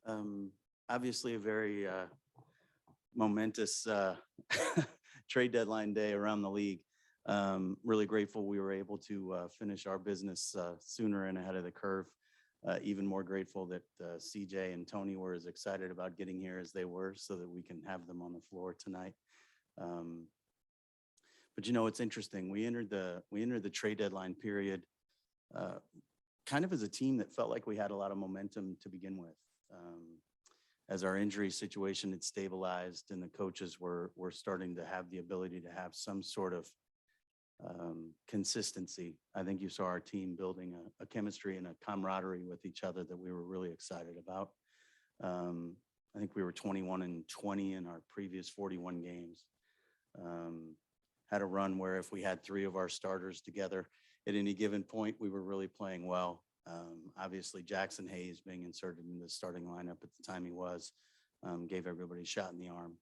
Um, Obviously, a very momentous trade deadline day around the league. Really grateful we were able to finish our business sooner and ahead of the curve. Even more grateful that CJ and Tony were as excited about getting here as they were, so that we can have them on the floor tonight. Um, but it's interesting. We entered the trade deadline period uh, kind of as a team that felt like we had a lot of momentum to begin with. As our injury situation had stabilized and the coaches were starting to have the ability to have some sort of consistency. I think you saw our team building a chemistry and a camaraderie with each other that we were really excited about. Um, I think we were 21-20 in our previous 41 games. Um, had a run where if we had three of our starters together at any given point, we were really playing well. Obviously, Jackson Hayes being inserted in the starting lineup at the time he was, gave everybody a shot in the arm.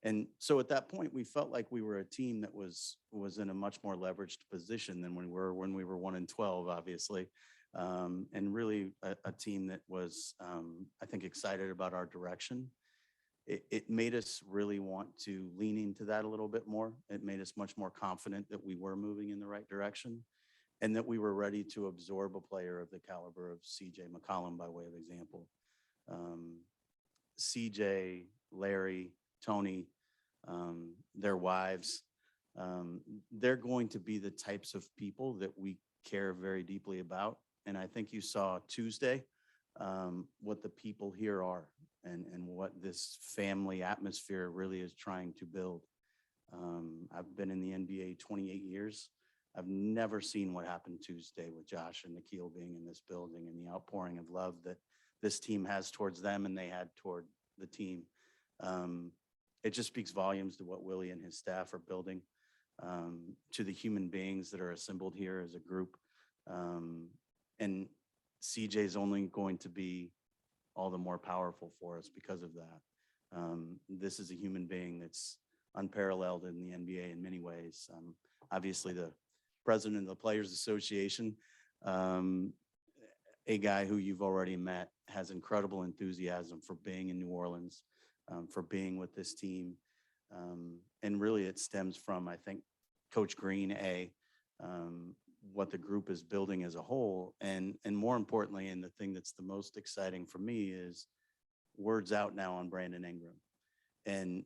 And so at that point, we felt like we were a team that was in a much more leveraged position than when we were 1-12, obviously, and really a team that was, I think, excited about our direction. It made us really want to lean into that a little bit more. It made us much more confident that we were moving in the right direction and that we were ready to absorb a player of the caliber of CJ McCollum, by way of example. Um, CJ, Larry, Tony, their wives, they're going to be the types of people that we care very deeply about. And I think you saw Tuesday what the people here are and what this family atmosphere really is trying to build. I've been in the NBA 28 years. I've never seen what happened Tuesday with Josh and Nikhil being in this building and the outpouring of love that this team has towards them and they had toward the team. It just speaks volumes to what Willie and his staff are building, to the human beings that are assembled here as a group. And CJ is only going to be all the more powerful for us because of that. This is a human being that's unparalleled in the NBA in many ways. Obviously, the president of the Players Association, a guy who you've already met, has incredible enthusiasm for being in New Orleans, for being with this team. And really it stems from, I think, Coach Green, what the group is building as a whole. And more importantly, and the thing that's the most exciting for me is word's out now on Brandon Ingram. And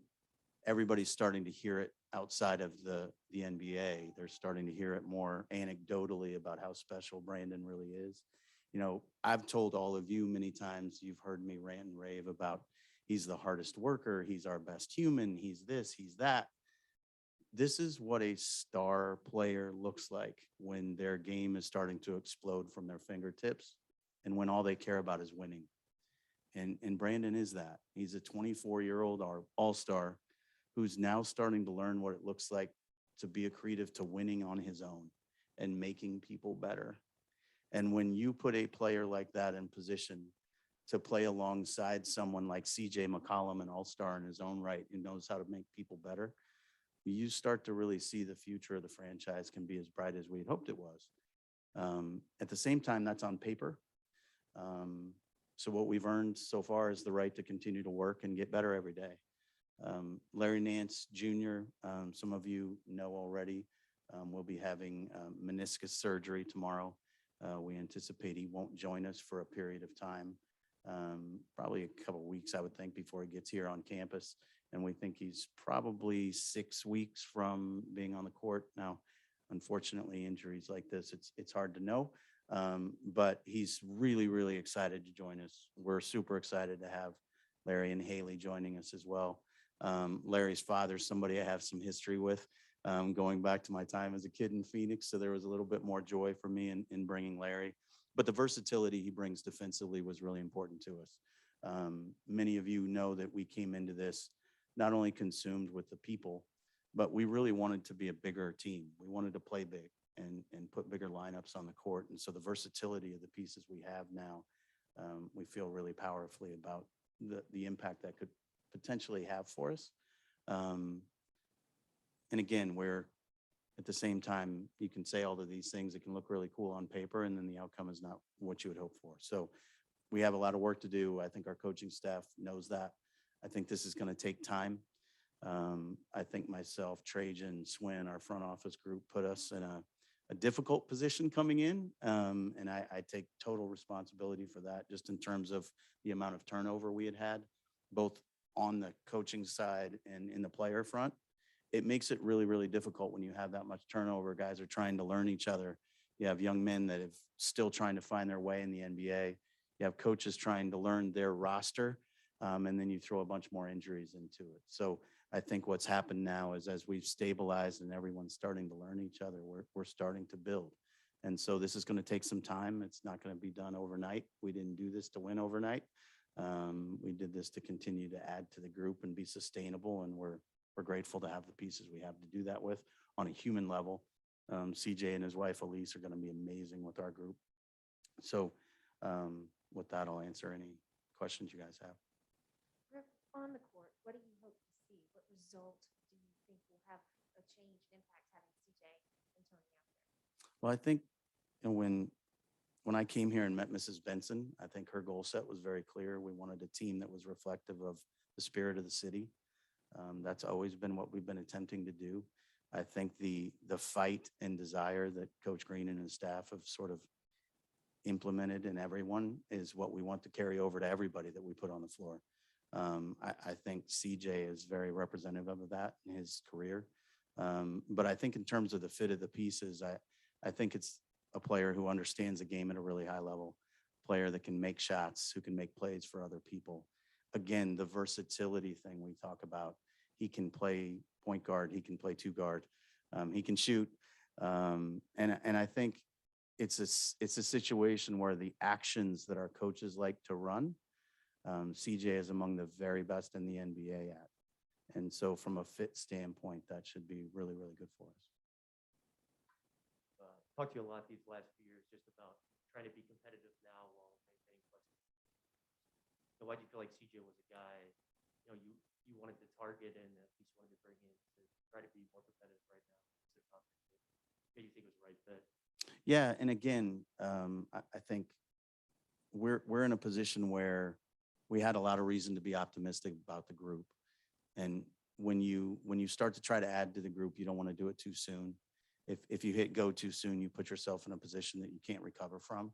everybody's starting to hear it outside of the NBA. They're starting to hear it more anecdotally about how special Brandon really is. I've told all of you many times, you've heard me rant and rave about he's the hardest worker, he's our best human, he's this, he's that. This is what a star player looks like when their game is starting to explode from their fingertips and when all they care about is winning. And Brandon is that. He's a 24-year-old all-star who's now starting to learn what it looks like to be accretive to winning on his own and making people better. And when you put a player like that in position to play alongside someone like CJ McCollum, an all-star in his own right, who knows how to make people better, you start to really see the future of the franchise can be as bright as we had hoped it was. At the same time, that's on paper. So what we've earned so far is the right to continue to work and get better every day. Larry Nance Jr., some of you know already, will be having meniscus surgery tomorrow. We anticipate he won't join us for a period of time, probably a couple of weeks, I would think, before he gets here on campus. And we think he's probably 6 weeks from being on the court. Now, unfortunately, injuries like this, it's hard to know, but he's really, really excited to join us. We're super excited to have Larry and Haley joining us as well. Larry's father, somebody I have some history with, going back to my time as a kid in Phoenix. So there was a little bit more joy for me in bringing Larry. But the versatility he brings defensively was really important to us. Many of you know that we came into this not only consumed with the people, but we really wanted to be a bigger team. We wanted to play big and put bigger lineups on the court. And so the versatility of the pieces we have now, we feel really powerfully about the impact that could potentially have for us. And again, we're at the same time, you can say all of these things, it can look really cool on paper, and then the outcome is not what you would hope for. So we have a lot of work to do. I think our coaching staff knows that. I think this is going to take time. I think myself, Trajan, Swin, our front office group put us in a difficult position coming in. And I take total responsibility for that, just in terms of the amount of turnover we had, both on the coaching side and in the player front. It makes it really, really difficult when you have that much turnover. Guys are trying to learn each other. You have young men that have still trying to find their way in the NBA. You have coaches trying to learn their roster. And then you throw a bunch more injuries into it. So I think what's happened now is, as we've stabilized and everyone's starting to learn each other, we're starting to build. And so this is going to take some time. It's not going to be done overnight. We didn't do this to win overnight. We did this to continue to add to the group and be sustainable. And we're grateful to have the pieces we have to do that with on a human level. CJ and his wife, Elise, are going to be amazing with our group. So with that, I'll answer any questions you guys have. On the court, what do you hope to see? What result do you think will have a changed impact having CJ and Tony out there? Well, I think when I came here and met Mrs. Benson, I think her goal set was very clear. We wanted a team that was reflective of the spirit of the city. That's always been what we've been attempting to do. I think the fight and desire that Coach Green and his staff have sort of implemented in everyone is what we want to carry over to everybody that we put on the floor. I think CJ is very representative of that in his career. But I think in terms of the fit of the pieces, I think it's a player who understands the game at a really high level, player that can make shots, who can make plays for other people. Again, the versatility thing we talk about, he can play point guard, he can play two guard, he can shoot. And I think it's a situation where the actions that our coaches like to run, CJ is among the very best in the NBA at. And so from a fit standpoint, that should be really, really good for us. Talked to you a lot these last few years just about trying to be competitive now while maintaining flexibility. So why do you feel like CJ was a guy, you wanted to target and at least wanted to bring in to try to be more competitive right now? Do you think it was the right fit? Yeah, and again, I think we're in a position where we had a lot of reason to be optimistic about the group. And when you start to try to add to the group, you don't want to do it too soon. If you hit go too soon, you put yourself in a position that you can't recover from.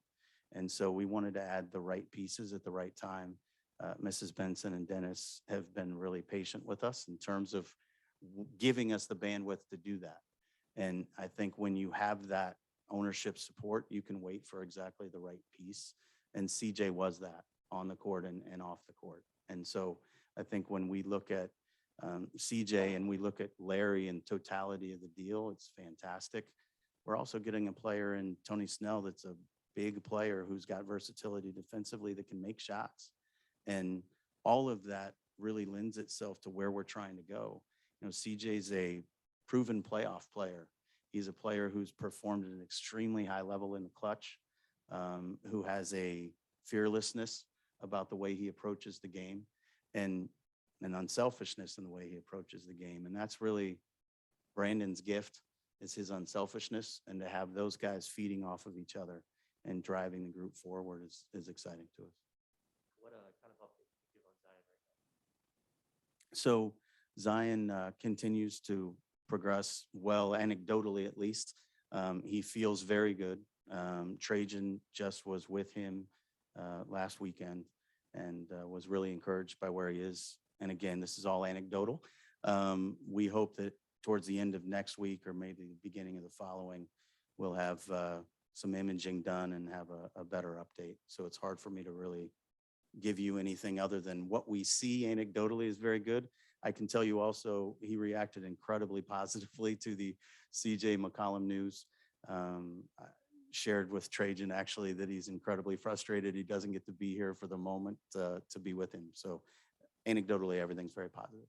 And so we wanted to add the right pieces at the right time. Mrs. Benson and Dennis have been really patient with us in terms of giving us the bandwidth to do that. And I think when you have that ownership support, you can wait for exactly the right piece. And CJ was that on the court and off the court. And so I think when we look at CJ and we look at Larry and totality of the deal, it's fantastic. We're also getting a player in Tony Snell that's a big player who's got versatility defensively that can make shots. And all of that really lends itself to where we're trying to go. CJ's a proven playoff player. He's a player who's performed at an extremely high level in the clutch, who has a fearlessness about the way he approaches the game and an unselfishness in the way he approaches the game. And that's really Brandon's gift, is his unselfishness, and to have those guys feeding off of each other and driving the group forward is exciting to us. What kind of update can you give on Zion right now? So Zion continues to progress well, anecdotally at least. He feels very good. Trajan just was with him last weekend and was really encouraged by where he is. And again, this is all anecdotal. We hope that towards the end of next week or maybe the beginning of the following, we'll have some imaging done and have a better update. So it's hard for me to really give you anything other than what we see anecdotally is very good. I can tell you also, he reacted incredibly positively to the CJ McCollum news. I shared with Trajan actually that he's incredibly frustrated. He doesn't get to be here for the moment to be with him. So anecdotally, everything's very positive.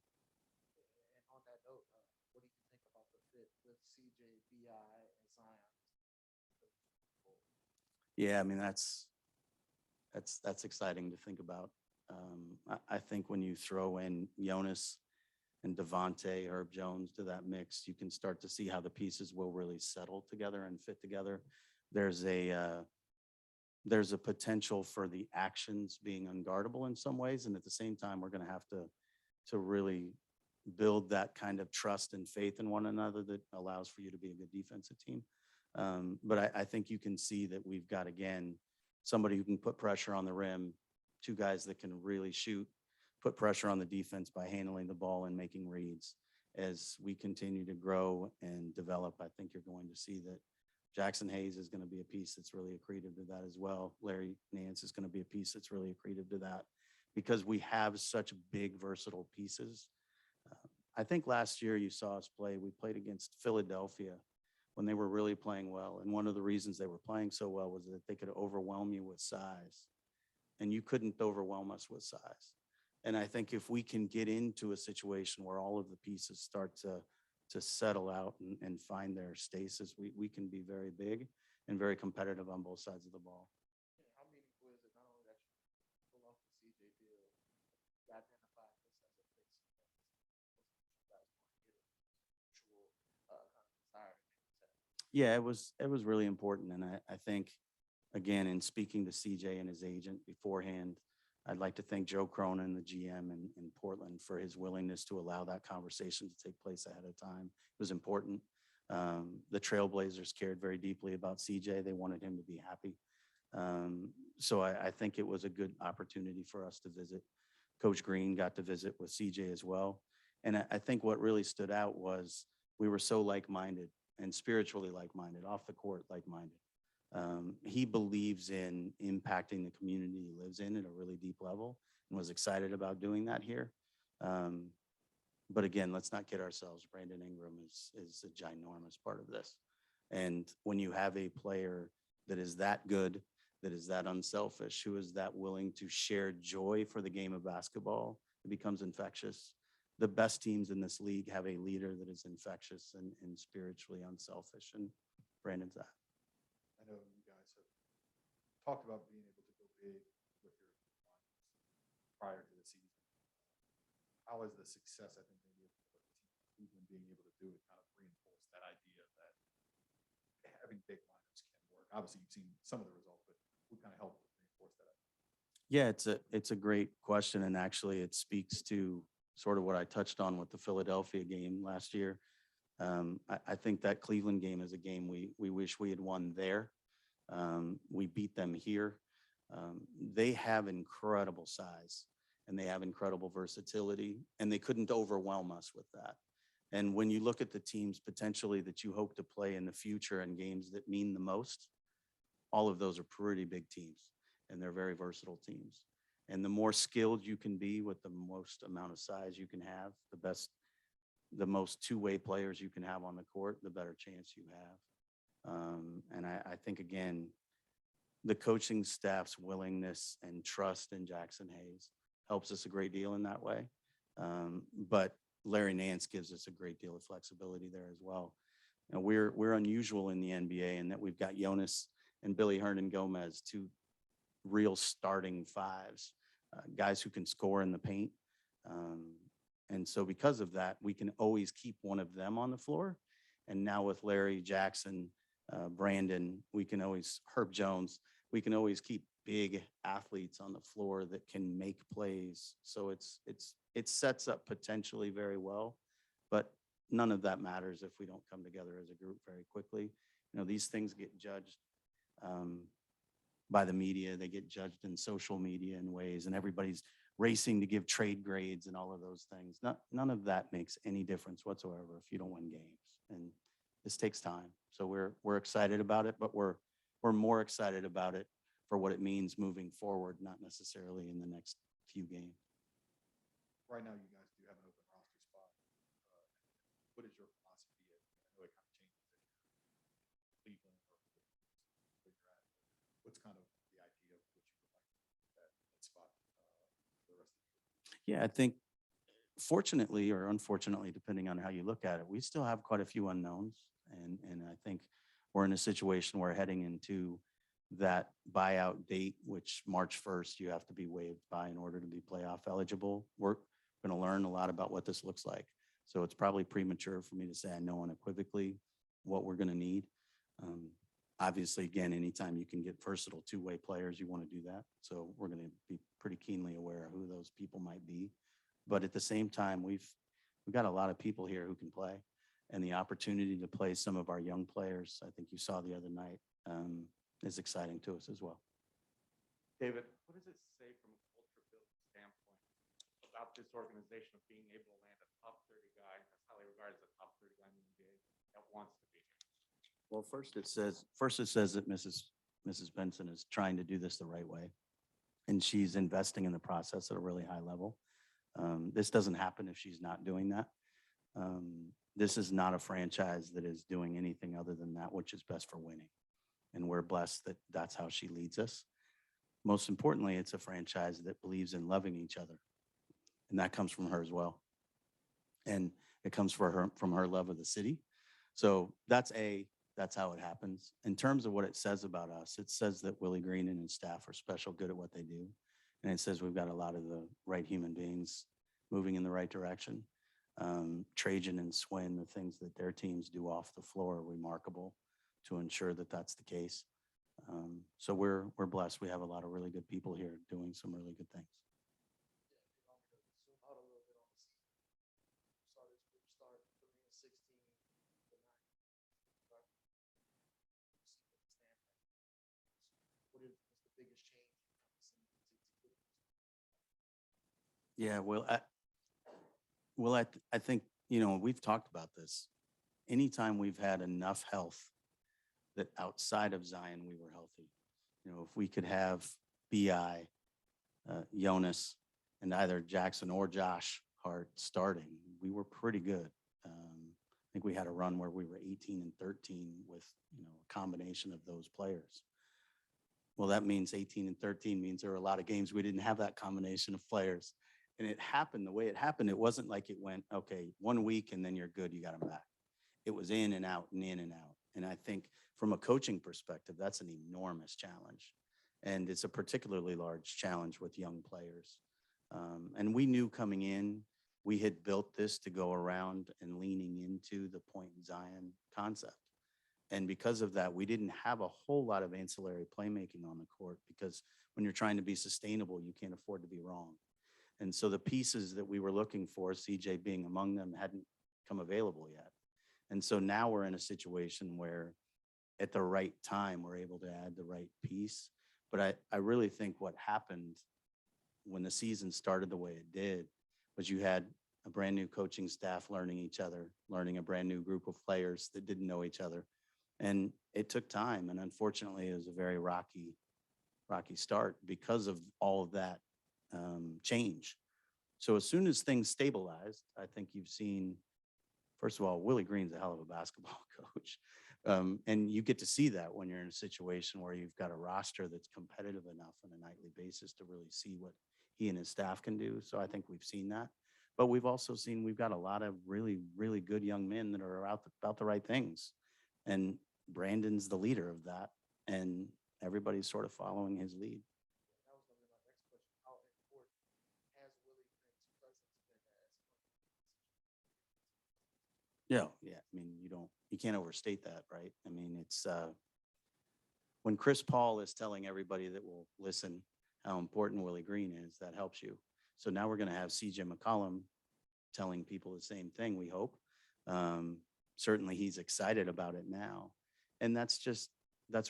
And on that note, what do you think about the fit with CJ, BI, and Zion? Yeah, I mean, that's exciting to think about. I think when you throw in Jonas and Devontae, Herb Jones to that mix, you can start to see how the pieces will really settle together and fit together. There's a there's a potential for the actions being unguardable in some ways. And at the same time, we're going to have to really build that kind of trust and faith in one another that allows for you to be a good defensive team. But I think you can see that we've got, again, somebody who can put pressure on the rim, two guys that can really shoot, put pressure on the defense by handling the ball and making reads. As we continue to grow and develop, I think you're going to see that Jackson Hayes is going to be a piece that's really accretive to that as well. Larry Nance is going to be a piece that's really accretive to that because we have such big, versatile pieces. I think last year you saw us play, we played against Philadelphia when they were really playing well. And one of the reasons they were playing so well was that they could overwhelm you with size. And you couldn't overwhelm us with size. And I think if we can get into a situation where all of the pieces start to settle out and find their stasis, we can be very big and very competitive on both sides of the ball. How meaningful is it not only that you pull off the CJ deal, you identify this as a fix, you guys want to get a mutual kind of desire to make this happen? Yeah, it was really important. And I think, again, in speaking to CJ and his agent beforehand, I'd like to thank Joe Cronin, the GM in Portland, for his willingness to allow that conversation to take place ahead of time. It was important. The Trailblazers cared very deeply about CJ. They wanted him to be happy. So I think it was a good opportunity for us to visit. Coach Green got to visit with CJ as well. And I think what really stood out was we were so like-minded and spiritually like-minded, off the court like-minded. He believes in impacting the community he lives in at a really deep level and was excited about doing that here. But again, let's not kid ourselves. Brandon Ingram is a ginormous part of this. And when you have a player that is that good, that is that unselfish, who is that willing to share joy for the game of basketball, it becomes infectious. The best teams in this league have a leader that is infectious and spiritually unselfish. And Brandon's that. I know you guys have talked about being able to go big with your lineups prior to the season. How has the success, I think, maybe of the team Cleveland being able to do it kind of reinforce that idea that having big lineups can work? Obviously, you've seen some of the results, but we kind of help reinforce that idea. Yeah, it's a great question. And actually it speaks to sort of what I touched on with the Philadelphia game last year. I think that Cleveland game is a game we wish we had won there. We beat them here. They have incredible size and they have incredible versatility, and they couldn't overwhelm us with that. And when you look at the teams potentially that you hope to play in the future and games that mean the most, all of those are pretty big teams and they're very versatile teams. And the more skilled you can be with the most amount of size you can have, the most two-way players you can have on the court, the better chance you have. And I think, again, the coaching staff's willingness and trust in Jackson Hayes helps us a great deal in that way. But Larry Nance gives us a great deal of flexibility there as well. You know, we're unusual in the NBA in that we've got Jonas and Billy Hernan-Gomez, two real starting fives, guys who can score in the paint. And so because of that, we can always keep one of them on the floor. And now with Larry, Jackson, Brandon, Herb Jones, we can always keep big athletes on the floor that can make plays. So it sets up potentially very well, but none of that matters if we don't come together as a group very quickly. You know, these things get judged by the media. They get judged in social media in ways, and everybody's racing to give trade grades and all of those things. None of that makes any difference whatsoever if you don't win games. And this takes time. So we're excited about it, but we're more excited about it for what it means moving forward, not necessarily in the next few games. Right now, you guys do have an open roster spot. What is your philosophy? I know it kind of changes if you're Cleveland or where you're at. What's kind of the idea of what you would like that spot for the rest of the year? Yeah, I think fortunately or unfortunately, depending on how you look at it, we still have quite a few unknowns. And I think we're in a situation where heading into that buyout date, which March 1st, you have to be waived by in order to be playoff eligible. We're going to learn a lot about what this looks like. So it's probably premature for me to say I know unequivocally what we're going to need. Obviously, again, anytime you can get versatile two-way players, you want to do that. So we're going to be pretty keenly aware of who those people might be. But at the same time, we've got a lot of people here who can play, and the opportunity to play some of our young players, I think you saw the other night, is exciting to us as well. David, what does it say from a culture building standpoint about this organization of being able to land a top 30 guy that's highly regarded as a top 30 guy in the NBA that wants to be here? Well, first it says that Mrs. Benson is trying to do this the right way, and she's investing in the process at a really high level. This doesn't happen if she's not doing that. This is not a franchise that is doing anything other than that which is best for winning, and we're blessed that that's how she leads us. Most importantly, it's a franchise that believes in loving each other, and that comes from her as well, and it comes from her love of the city. So that's how it happens. In terms of what it says about us, it says that Willie Green and his staff are special good at what they do. And it says we've got a lot of the right human beings moving in the right direction. Trajan and Swin, the things that their teams do off the floor are remarkable to ensure that that's the case. So we're blessed. We have a lot of really good people here doing some really good things. Yeah, if you want me to zoom out a little bit on the season. Saw this group start 3-16 to 9. Right? What is what's the biggest change you've seen to get this? Yeah, I think, we've talked about this. Anytime we've had enough health that outside of Zion, we were healthy. If we could have BI, Jonas, and either Jackson or Josh Hart starting, we were pretty good. I think we had a run where we were 18-13 with, a combination of those players. Well, that means 18-13 means there were a lot of games we didn't have that combination of players. And it happened the way it happened. It wasn't like it went, okay, 1 week and then you're good, you got them back. It was in and out and in and out. And I think from a coaching perspective, that's an enormous challenge. And it's a particularly large challenge with young players. And we knew coming in, we had built this to go around and leaning into the point Zion concept. And because of that, we didn't have a whole lot of ancillary playmaking on the court, because when you're trying to be sustainable, you can't afford to be wrong. And so the pieces that we were looking for, CJ being among them, hadn't come available yet. And so now we're in a situation where at the right time, we're able to add the right piece. But I really think what happened when the season started the way it did was you had a brand new coaching staff learning each other, learning a brand new group of players that didn't know each other. And it took time. And unfortunately, it was a very rocky start because of all of that change. So as soon as things stabilized, I think you've seen, first of all, Willie Green's a hell of a basketball coach. And you get to see that when you're in a situation where you've got a roster that's competitive enough on a nightly basis to really see what he and his staff can do. So I think we've seen that. But we've also seen we've got a lot of really, really good young men that are out about the right things. And Brandon's the leader of that. And everybody's sort of following his lead. That was going to be my next question. How important has Willie Green's presence been as Yeah. I mean, you can't overstate that, right? I mean, it's when Chris Paul is telling everybody that will listen how important Willie Green is, that helps you. So now we're going to have CJ McCollum telling people the same thing, we hope. Certainly he's excited about it now. And that's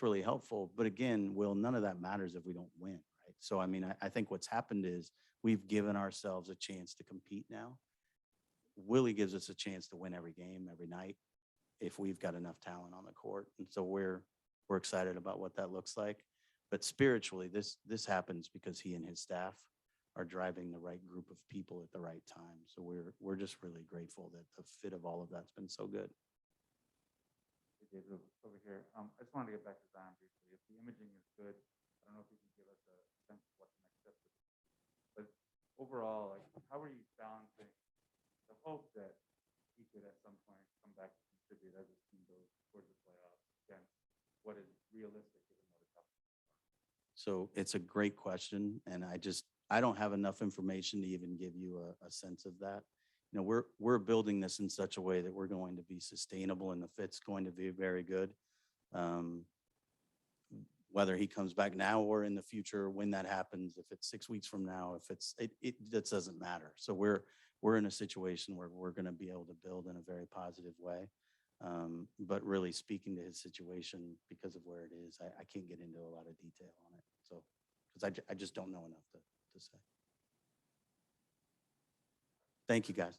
really helpful. But again, Will, none of that matters if we don't win, right? So, I mean, I think what's happened is we've given ourselves a chance to compete now. Willie gives us a chance to win every game, every night, if we've got enough talent on the court. And so we're excited about what that looks like. But spiritually, this happens because he and his staff are driving the right group of people at the right time. So we're just really grateful that the fit of all of that's been so good. Hey, David, over here. I just wanted to get back to Zion briefly. If the imaging is good, I don't know if you can give us a sense of what the next step is. But overall, like, how are you balancing the hope that he could at some point come back to contribute as his team goes towards the playoffs against what is realistic given what it's up to? So it's a great question. And I don't have enough information to even give you a sense of that. We're building this in such a way that we're going to be sustainable and the fit's going to be very good. whether he comes back now or in the future, when that happens, if it's 6 weeks from now, if it's, it that doesn't matter. So we're in a situation where we're going to be able to build in a very positive way. But really speaking to his situation because of where it is, I can't get into a lot of detail on it. So, because I just don't know enough to say. Thank you, guys.